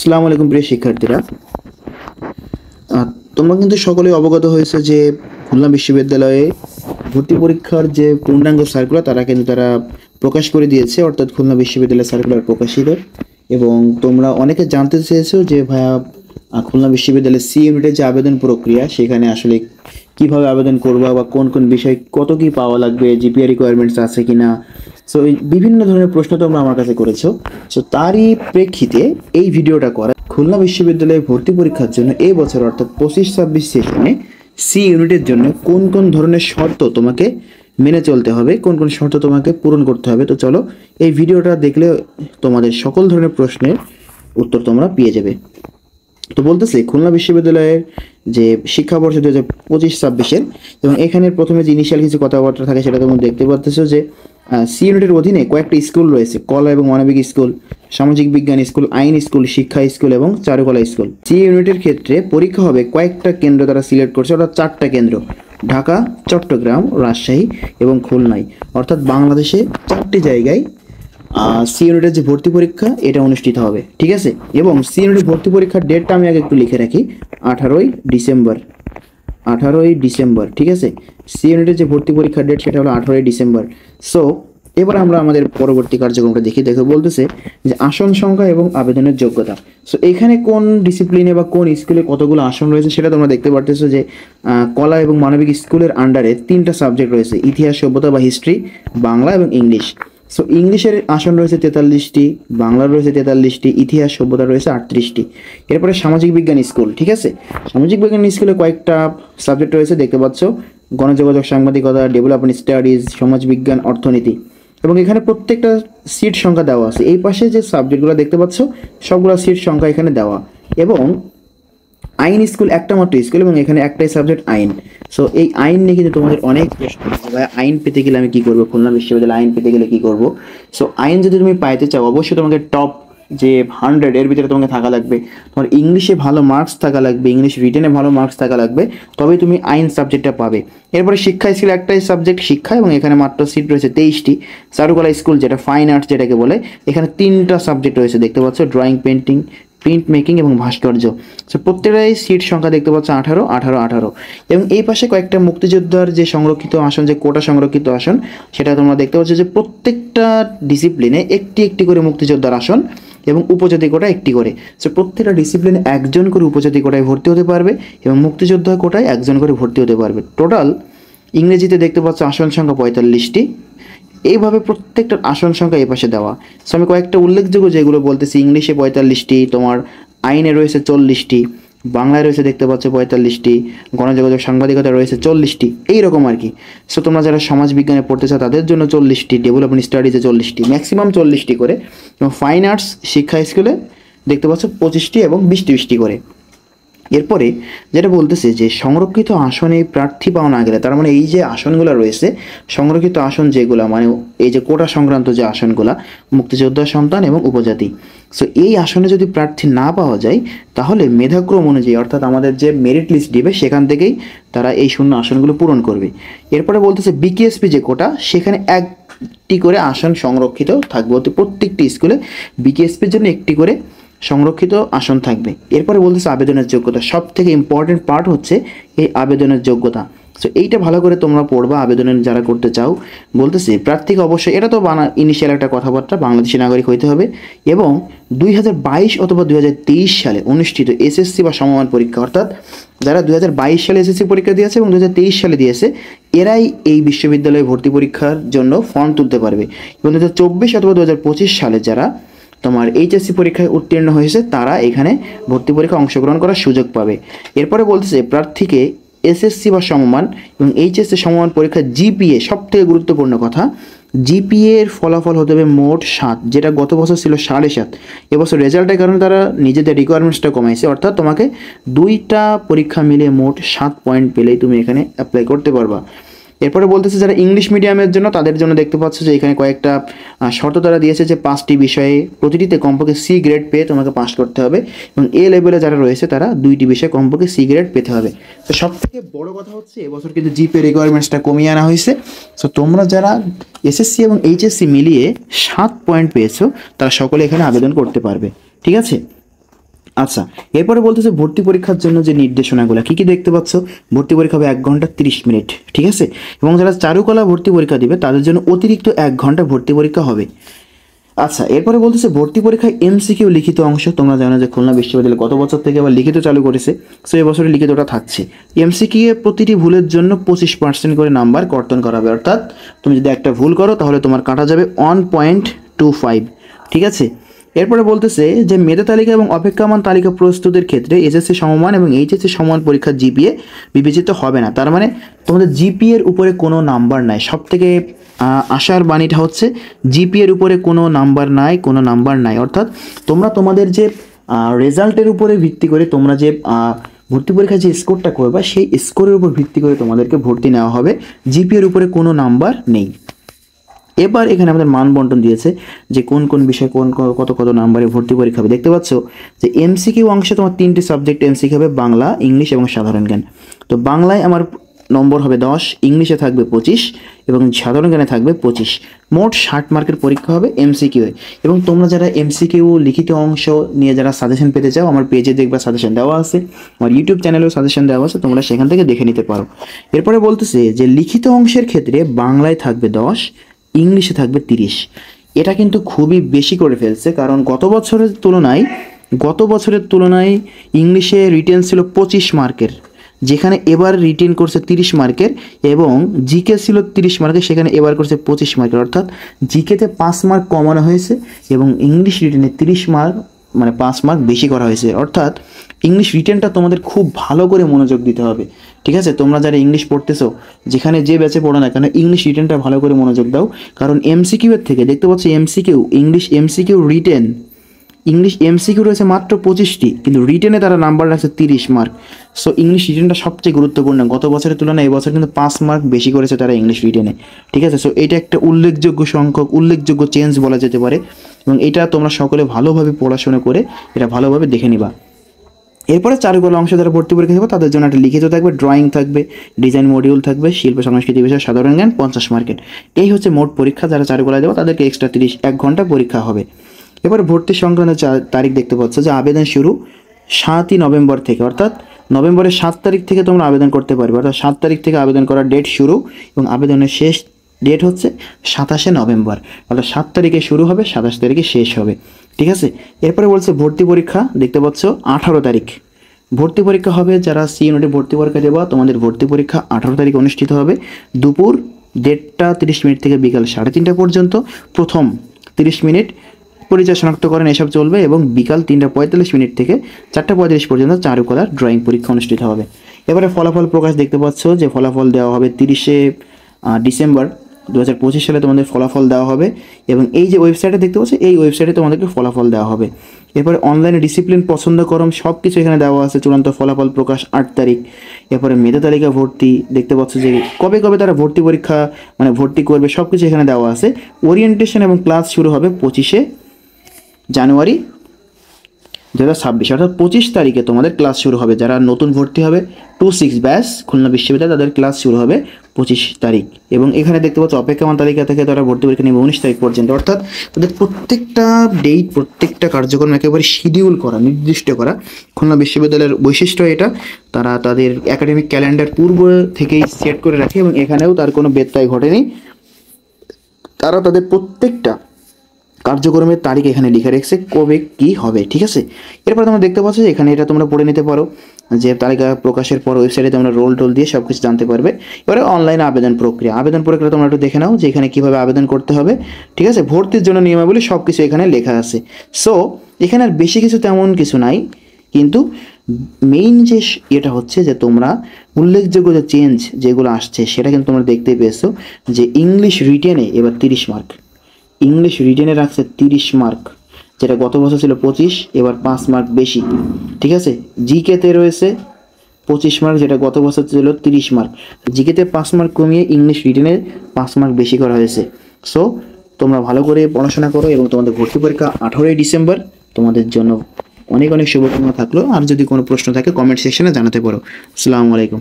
আসসালামু আলাইকুম প্রিয় শিক্ষার্থীরা। তোমরা কিন্তু সকলেই অবগত হয়েছে যে খুলনা বিশ্ববিদ্যালয়ে ভর্তি পরীক্ষার যে পূর্ণাঙ্গ সার্কুলার তারা প্রকাশ করে দিয়েছে, অর্থাৎ খুলনা বিশ্ববিদ্যালয় সার্কুলার প্রকাশিত। এবং তোমরা অনেকে জানতে চেয়েছো যে ভাইয়া খুলনা বিশ্ববিদ্যালয়ের সি ইউনিটের যে আবেদন প্রক্রিয়া সেখানে আসলে কিভাবে আবেদন করবা বা কোন কোন বিষয় কত কি পাওয়া লাগবে, জিপিএ রিকোয়ারমেন্টস আছে কিনা। সো এই বিভিন্ন ধরনের প্রশ্ন তোমরা আমার কাছে করেছো। সো তারই প্রেক্ষিতে এই ভিডিওটা করা, খুলনা বিশ্ববিদ্যালয়ে ভর্তি পরীক্ষার জন্য এই বছর অর্থাৎ 25-26 সেশনে সি ইউনিটের জন্য কোন কোন ধরনের শর্ত তোমাকে মেনে চলতে হবে, কোন কোন শর্ত তোমাকে পূরণ করতে হবে। তো চলো এই ভিডিওটা দেখলে তোমাদের সকল ধরনের প্রশ্নের উত্তর তোমরা পেয়ে যাবে। তো বলতেছে খুলনা বিশ্ববিদ্যালয়ের যে শিক্ষাবর্ষ 2025-26-এর, এবং এখানে প্রথমে যে ইনিশিয়াল কিছু কথাবার্তা থাকে সেটা তোমরা দেখতে পাচ্ছ যে সি ইউনিটের অধীনে কয়েকটি স্কুল রয়েছে: কলা এবং মানবিক স্কুল, সামাজিক বিজ্ঞান স্কুল, আইন স্কুল, শিক্ষা স্কুল এবং চারুকলা স্কুল। সি ইউনিটের ক্ষেত্রে পরীক্ষা হবে কয়েকটা কেন্দ্র তারা সিলেক্ট করছে, অর্থাৎ 4টা কেন্দ্র: ঢাকা, চট্টগ্রাম, রাজশাহী এবং খুলনায়। অর্থাৎ বাংলাদেশে 4টি জায়গায় সি ইউনিটের যে ভর্তি পরীক্ষা এটা অনুষ্ঠিত হবে, ঠিক আছে। এবং সি ইউনিটের ভর্তি পরীক্ষার ডেটটা আমি আগে একটু লিখে রাখি, 18ই ডিসেম্বর, ঠিক আছে। সি ইউনিটের যে ভর্তি পরীক্ষার ডেট সেটা হলো 18ই ডিসেম্বর। সো এবার আমরা আমাদের পরবর্তী কার্যক্রমটা দেখে বলতেছে যে আসন সংখ্যা এবং আবেদনের যোগ্যতা। সো এখানে কোন ডিসিপ্লিনে বা কোন স্কুলে কতগুলো আসন রয়েছে সেটা তোমরা দেখতে পারতেছো যে কলা এবং মানবিক স্কুলের আন্ডারে 3টা সাবজেক্ট রয়েছে: ইতিহাস, সভ্যতা বা হিস্ট্রি, বাংলা এবং ইংলিশ। সো ইংলিশের আসন রয়েছে 43টি, বাংলার রয়েছে 43টি, ইতিহাস সভ্যতা রয়েছে 38টি। এরপরে সামাজিক বিজ্ঞান স্কুল, ঠিক আছে। সামাজিক বিজ্ঞান স্কুলে কয়েকটা সাবজেক্ট রয়েছে দেখতে পাচ্ছ: গণযোগাযোগ, সাংবাদিকতা, ডেভেলপমেন্ট স্টাডিজ, সমাজবিজ্ঞান, অর্থনীতি। এবং এখানে প্রত্যেকটা সিট সংখ্যা দেওয়া আছে। এই পাশে যে সাবজেক্টগুলো দেখতে পাচ্ছ সবগুলো সিট সংখ্যা এখানে দেওয়া। এবং আইন স্কুল একটা মাত্র স্কুল এবং এখানে একটাই সাবজেক্ট আইন। সো এই আইন নিয়ে কিন্তু তোমাদের অনেক প্রশ্ন, ভাই আইন পেতে গেলে আমি কি করবো, খুলনা বিশ্ববিদ্যালয়ে আইন পেতে গেলে কি করব। সো আইন যদি তুমি পাইতে চাও অবশ্যই তোমাকে টপ যে 100 এর ভিতরে তোমাকে থাকা লাগবে, তোমার ইংলিশে ভালো মার্কস থাকা লাগবে, ইংলিশ রিটেনে ভালো মার্কস থাকা লাগবে, তবেই তুমি আইন সাবজেক্টটা পাবে। এরপরে শিক্ষা স্কুল একটাই সাবজেক্ট শিক্ষা এবং এখানে মাত্র সিট রয়েছে 23টি। চারুকলা স্কুল যেটা ফাইন আর্টস যেটাকে বলে, এখানে 3টা সাবজেক্ট রয়েছে দেখতে পাচ্ছ: ড্রয়িং, পেন্টিং, প্রিন্ট মেকিং এবং ভাস্কর্য। সো প্রত্যেকটাই সিট সংখ্যা দেখতে পাচ্ছ 18। এবং এই পাশে কয়েকটা মুক্তিযোদ্ধার যে সংরক্ষিত আসন, যে কোটা সংরক্ষিত আসন, সেটা তোমরা দেখতে পাচ্ছ যে প্রত্যেকটা ডিসিপ্লিনে একটি একটি করে মুক্তিযোদ্ধার আসন এবং উপজাতি কোটা একটি করে। সো প্রত্যেকটা ডিসিপ্লিনে একজন করে উপজাতি কোটায় ভর্তি হতে পারবে এবং মুক্তিযোদ্ধা কোটায় একজন করে ভর্তি হতে পারবে। টোটাল ইংরেজিতে দেখতে পাচ্ছ আসন সংখ্যা 45টি। এইভাবে প্রত্যেকটা আসন সংখ্যা এই পাশে দেওয়া। সো আমি কয়েকটা উল্লেখযোগ্য যেগুলো বলতেছি: ইংলিশে 45টি, তোমার আইনে রয়েছে 40টি, বাংলায় রয়েছে দেখতে পাচ্ছ 45টি, গণযোগাযোগ সাংবাদিকতা রয়েছে 40টি, এইরকম আর কি। সো তোমরা যারা সমাজ বিজ্ঞানে পড়তে চাও তাদের জন্য 40টি, ডেভেলপমেন্ট স্টাডিজে 40টি, ম্যাক্সিমাম 40টি করে। এবং ফাইন আর্টস শিক্ষা স্কুলে দেখতে পাচ্ছ 25টি এবং 20টি করে। এরপরে যেটা বলতেছে যে সংরক্ষিত আসনে প্রার্থী পাওয়া না গেলে, তার মানে এই যে আসনগুলো রয়েছে সংরক্ষিত আসন যেগুলো, মানে এই যে কোটা সংক্রান্ত যে আসনগুলা, মুক্তিযোদ্ধা সন্তান এবং উপজাতি। সো এই আসনে যদি প্রার্থী না পাওয়া যায় তাহলে মেধাক্রম অনুযায়ী, অর্থাৎ আমাদের যে মেরিট লিস্ট দিবে সেখান থেকেই তারা এই শূন্য আসনগুলো পূরণ করবে। এরপরে বলতেছে বিকেএসপি যে কোটা, সেখানে একটি করে আসন সংরক্ষিত থাকবে, প্রত্যেকটি স্কুলে বিকেএসপির জন্য একটি করে সংরক্ষিত আসন থাকবে। এরপরে বলতেছে আবেদনের যোগ্যতা। সব থেকে ইম্পর্টেন্ট পার্ট হচ্ছে এই আবেদনের যোগ্যতা। সো এইটা ভালো করে তোমরা পড়বা আবেদনের যারা করতে চাও। বলতেছে প্রার্থীকে অবশ্যই, এটা তো ইনিশিয়াল একটা কথাবার্তা, বাংলাদেশি নাগরিক হইতে হবে এবং 2022 অথবা 2023 সালে অনুষ্ঠিত এসএসসি বা সমমান পরীক্ষা, অর্থাৎ যারা 2022 সালে এসএসসি পরীক্ষা দিয়েছে এবং 2023 সালে দিয়েছে, এরাই এই বিশ্ববিদ্যালয়ে ভর্তি পরীক্ষার জন্য ফর্ম তুলতে পারবে। এবং 2024 অথবা 2025 সালে যারা তোমার এইচএসসি পরীক্ষায় উত্তীর্ণ হয়েছে তারা এখানে ভর্তি পরীক্ষায় অংশগ্রহণ করার সুযোগ পাবে। এরপরে বলতেছে প্রার্থীকে এসএসসি বা সমমান এবং এইচএসসি সমমান পরীক্ষার জিপিএ, সব থেকে গুরুত্বপূর্ণ কথা, জিপিএ এর ফলাফল হতে হবে মোট 7, যেটা গত বছর ছিল 7.5। এবছর রেজাল্টের কারণে তারা নিজেদের রিকোয়ারমেন্টসটা কমাইছে, অর্থাৎ তোমাকে 2টা পরীক্ষা মিলে মোট 7 পয়েন্ট পেলেই তুমি এখানে অ্যাপ্লাই করতে পারবা। এরপরে বলতেছে যারা ইংলিশ মিডিয়ামের জন্য, তাদের জন্য দেখতে পাচ্ছ যে এখানে কয়েকটা শর্ত তারা দিয়েছে যে 5টি বিষয়ে প্রতিটিতে কমপক্ষে সি গ্রেড পেয়ে তোমাকে পাস করতে হবে এবং এ লেভেলে যারা রয়েছে তারা 2টি বিষয়ে কমপক্ষে সি গ্রেড পেতে হবে। তো সব থেকে বড় কথা হচ্ছে এবছর কিন্তু জিপিএ রিকোয়ারমেন্টসটা কমিয়ে আনা হয়েছে। সো তোমরা যারা এসএসসি এবং এইচএসসি মিলিয়ে 7 পয়েন্ট পেয়েছো তারা সকলে এখানে আবেদন করতে পারবে, ঠিক আছে। আচ্ছা, এরপরে বলতেছে ভর্তি পরীক্ষার জন্য যে নির্দেশনাগুলো কি কি দেখতে পাচ্ছ। ভর্তি পরীক্ষা হবে 1 ঘন্টা 30 মিনিট, ঠিক আছে। এবং যারা চারুকলা ভর্তি পরীক্ষা দিবে তাদের জন্য অতিরিক্ত 1 ঘন্টা ভর্তি পরীক্ষা হবে। আচ্ছা, এরপরে বলতেছে ভর্তি পরীক্ষায় এমসিকিউ লিখিত অংশ। তোমরা জানো যে খুলনা বিশ্ববিদ্যালয় গত বছর থেকে আবার লিখিত চালু করেছে, সো এবছরে লিখিতটা থাকছে। এমসিকিউ প্রতিটি ভুলের জন্য 25% করে নাম্বার কর্তন করা হবে, অর্থাৎ তুমি যদি একটা ভুল করো তাহলে তোমার কাটা যাবে 1.25, ঠিক আছে। এরপরে বলতেছে যে মেধা তালিকা এবং অপেক্ষামান তালিকা প্রস্তুতের ক্ষেত্রে এসএসসি সমমান এবং এইচএসসি সমমান পরীক্ষার জিপিএ বিবেচিত হবে না। তার মানে তোমাদের জিপিএর উপরে কোনো নাম্বার নাই। সব থেকে আশার বাণীটা হচ্ছে জিপিএর উপরে কোনো নাম্বার নাই, অর্থাৎ তোমরা তোমাদের যে রেজাল্টের উপরে ভিত্তি করে তোমরা যে ভর্তি পরীক্ষায় যে স্কোরটা করবে সেই স্কোরের উপর ভিত্তি করে তোমাদেরকে ভর্তি নেওয়া হবে, জিপিএর উপরে কোনো নাম্বার নেই। এবার এখানে আমাদের মান বন্টন দিয়েছে যে কোন কোন বিষয়ে কত কত নাম্বারে ভর্তি পরীক্ষা হবে। দেখতে পাচ্ছ যে এমসিকিউ অংশে তোমার 3টি সাবজেক্ট এমসিকিউ হবে, বাংলা, ইংলিশ এবং সাধারণ জ্ঞান। তো বাংলায় আমার নম্বর হবে 10, ইংলিশে থাকবে 25 এবং সাধারণ জ্ঞানে থাকবে 25। মোট 60 মার্কের পরীক্ষা হবে এমসিকিউ। এবং তোমরা যারা এমসিকিউ লিখিত অংশ নিয়ে যারা সাজেশন পেতে চাও, আমার পেজে দেখবা সাজেশন দেওয়া আছে, আমার ইউটিউব চ্যানেলেও সাজেশন দেওয়া আছে, তোমরা সেখান থেকে দেখে নিতে পারো। এরপরে বলতেছে যে লিখিত অংশের ক্ষেত্রে বাংলায় থাকবে 10, ইংলিশে থাকবে 30। এটা কিন্তু খুবই বেশি করে ফেলছে, কারণ গত বছরের তুলনায় ইংলিশে রিটেন ছিল 25 মার্কের, যেখানে এবার রিটেন করছে 30 মার্কের, এবং জিকে ছিল 30 মার্কের, সেখানে এবার করছে 25 মার্কের, অর্থাৎ জিকেতে 5 মার্ক কমানো হয়েছে এবং ইংলিশ রিটেনে 30 মার্ক মানে 5 মার্ক বেশি করা হয়েছে। অর্থাৎ ইংলিশ রিটেনটা তোমাদের খুব ভালো করে মনোযোগ দিতে হবে, ঠিক আছে। তোমরা যারা ইংলিশ পড়তেছো, যেখানে যে ব্যাচে পড়ো না কেন, ইংলিশ রিটেনটা ভালো করে মনোযোগ দাও, কারণ এমসিকিউ এর থেকে দেখতে পাচ্ছি English MCQ written, English MCQ রয়েছে মাত্র 25টি, কিন্তু রিটেনে তারা নাম্বার রাখছে 30 মার্ক। সো ইংলিশ রিটেনটা সবচেয়ে গুরুত্বপূর্ণ। গত বছরের তুলনায় এবছর কিন্তু 5 মার্ক বেশি করেছে তারা ইংলিশ রিটেনে, ঠিক আছে। সো এটা একটা উল্লেখযোগ্য চেঞ্জ বলা যেতে পারে, এবং এটা তোমরা সকলে ভালোভাবে পড়াশোনা করে এটা ভালোভাবে দেখে নিবা। এরপরে চারুকলা অংশ যারা ভর্তি পরীক্ষা দেবো তাদের জন্য একটা লিখিত থাকবে, ড্রয়িং থাকবে, ডিজাইন মডিউল থাকবে, শিল্প সংস্কৃতি বিষয় সাধারণ জ্ঞান 50 মার্কের। এই হচ্ছে মোট পরীক্ষা। যারা চারুকলায় দেবো তাদেরকে এক্সট্রা 1 ঘন্টা পরীক্ষা হবে। এবার ভর্তি সংক্রান্ত তারিখ দেখতে পাচ্ছ যে আবেদন শুরু 7ই নভেম্বর থেকে, অর্থাৎ নভেম্বরের 7 তারিখ থেকে তোমরা আবেদন করতে পারবে, অর্থাৎ 7 তারিখ থেকে আবেদন করার ডেট শুরু, এবং আবেদনের শেষ ডেট হচ্ছে 27শে নভেম্বর, অর্থাৎ 7 তারিখে শুরু হবে, 27 তারিখে শেষ হবে, ঠিক আছে। এরপরে বলছে ভর্তি পরীক্ষা দেখতে পাচ্ছ 18 তারিখ ভর্তি পরীক্ষা হবে। যারা সি ইউনিটে ভর্তি পরীক্ষা দেবা তোমাদের ভর্তি পরীক্ষা 18 তারিখে অনুষ্ঠিত হবে, দুপুর 1:30 থেকে বিকাল 3:30 পর্যন্ত। প্রথম 30 মিনিট পরিচয় শনাক্তকরণ এসব চলবে, এবং বিকাল 3:45 থেকে 4:35 পর্যন্ত চারুকলার ড্রয়িং পরীক্ষা অনুষ্ঠিত হবে। এবারে ফলাফল প্রকাশ দেখতে পাচ্ছ যে ফলাফল দেওয়া হবে 30শে ডিসেম্বর 2025 সালে তোমাদের ফলাফল দেওয়া হবে, এবং এই যে ওয়েবসাইটে দেখতে পাচ্ছ এই ওয়েবসাইটে তোমাদেরকে ফলাফল দেওয়া হবে। এরপরে অনলাইনে ডিসিপ্লিন পছন্দক্রম সব কিছু এখানে দেওয়া আছে। চূড়ান্ত ফলাফল প্রকাশ 8 তারিখ। এরপরে মেধা তালিকা ভর্তি দেখতে পাচ্ছ যে কবে তারা ভর্তি পরীক্ষা ভর্তি করবে সব কিছু এখানে দেওয়া আছে। ওরিয়েন্টেশন এবং ক্লাস শুরু হবে 25শে জানুয়ারি 2026, অর্থাৎ 25 তারিখে তোমাদের ক্লাস শুরু হবে। যারা নতুন ভর্তি হবে 26 ব্যাচ খুলনা বিশ্ববিদ্যালয় তাদের ক্লাস শুরু হবে 25 তারিখ। এবং এখানে দেখতে পাচ্ছ অপেক্ষমান তালিকা থেকে তারা ভর্তি পরীক্ষা নেবে 19 তারিখ পর্যন্ত, অর্থাৎ তাদের প্রত্যেকটা ডেট প্রত্যেকটা কার্যক্রম একেবারে শিডিউল করা, নির্দিষ্ট করা। খুলনা বিশ্ববিদ্যালয়ের বৈশিষ্ট্য এটা, তারা তাদের একাডেমিক ক্যালেন্ডার পূর্ব থেকেই সেট করে রাখে, এবং এখানেও তার কোনো ব্যত্যয় ঘটেনি। তারা তাদের প্রত্যেকটা কার্যক্রমের তারিখ এখানে লিখে রেখেছে কবে কি হবে, ঠিক আছে। এরপর তোমরা দেখতে পাচ্ছ এখানে এটা তোমরা পড়ে নিতে পারো যে তালিকা প্রকাশের পর ওয়েবসাইটে তোমরা রোল দিয়ে সব কিছু জানতে পারবে। এবারে অনলাইনে আবেদন প্রক্রিয়া তোমরা একটু দেখে নাও যে এখানে কীভাবে আবেদন করতে হবে, ঠিক আছে। ভর্তির জন্য নিয়মাবলী সব কিছু এখানে লেখা আছে। সো এখানে আর বেশি কিছু তেমন কিছু নাই, কিন্তু মেইন যে এটা হচ্ছে যে তোমরা উল্লেখযোগ্য যে চেঞ্জ যেগুলো আসছে সেটা কিন্তু তোমরা দেখতেই পেয়েছো যে ইংলিশ রিটেনে এবার 30 মার্ক, ইংলিশ রিটেনে রাখছে 30 মার্ক, যেটা গত বছর ছিল 25, এবার 5 মার্ক বেশি, ঠিক আছে। জিকেতে রয়েছে 25 মার্ক, যেটা গত বছর ছিল 30 মার্ক। জিকেতে 5 মার্ক কমিয়ে ইংলিশ রিটেনে 5 মার্ক বেশি করা হয়েছে। সো তোমরা ভালো করে পড়াশোনা করো, এবং তোমাদের ভর্তি পরীক্ষা 18 ডিসেম্বর। তোমাদের জন্য অনেক শুভকামনা থাকলো। আর যদি কোনো প্রশ্ন থাকে কমেন্ট সেকশনে জানাতে পারো। আসসালামু আলাইকুম।